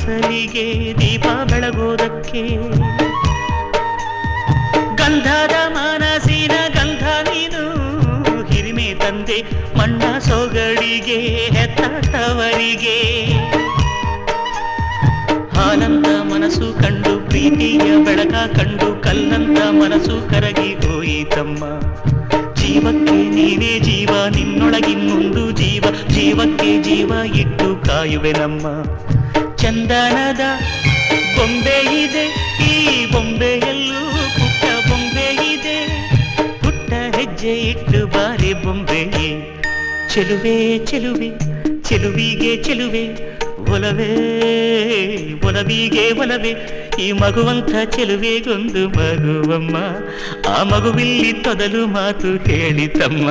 ಮನಸಲಿಗೆ ದೀಪ ಬೆಳಗೋದಕ್ಕೆ ಗಂಧದ ಮನಸ್ಸಿನ ಗಂಧ ನೀನು ಹಿರಿಮೆ ತಂದೆ ಮಣ್ಣ ಸೊಗಡಿಗೆ ಹೆತ್ತವರಿಗೆ ಹಾಲಂತ ಮನಸ್ಸು ಕಂಡು ಪ್ರೀತಿಯ ಬೆಳಕ ಕಂಡು ಕಲ್ಲಂತ ಮನಸ್ಸು ಕರಗಿ ಹೋಯಿತಮ್ಮ ಜೀವಕ್ಕೆ ನೀನೇ ಜೀವ ನಿನ್ನೊಳಗಿನ್ನೊಂದು ಜೀವ ಜೀವಕ್ಕೆ ಜೀವ ಇಟ್ಟು ಕಾಯುವೆ ನಮ್ಮ ಚಂದನದ ಬೊಂಬೆ ಇದೆ ಈ ಬೊಂಬೆಯಲ್ಲೂ ಪುಟ್ಟ ಬೊಂಬೆ ಇದೆ ಪುಟ್ಟ ಹೆಜ್ಜೆ ಇಟ್ಟು ಬಾರಿ ಬೊಂಬೆಯೇ ಚೆಲುವೆ ಚೆಲುವೆ ಚೆಲುವಿಗೆ ಚೆಲುವೆ ಒಲವೇ ಒಲವಿಗೆ ಒಲವೇ ಈ ಮಗುವಂಥ ಚೆಲುವೆಗೊಂದು ಮಗುವಮ್ಮ ಆ ಮಗುವಿಲ್ಲಿ ತೊದಲು ಮಾತು ಹೇಳಿತಮ್ಮ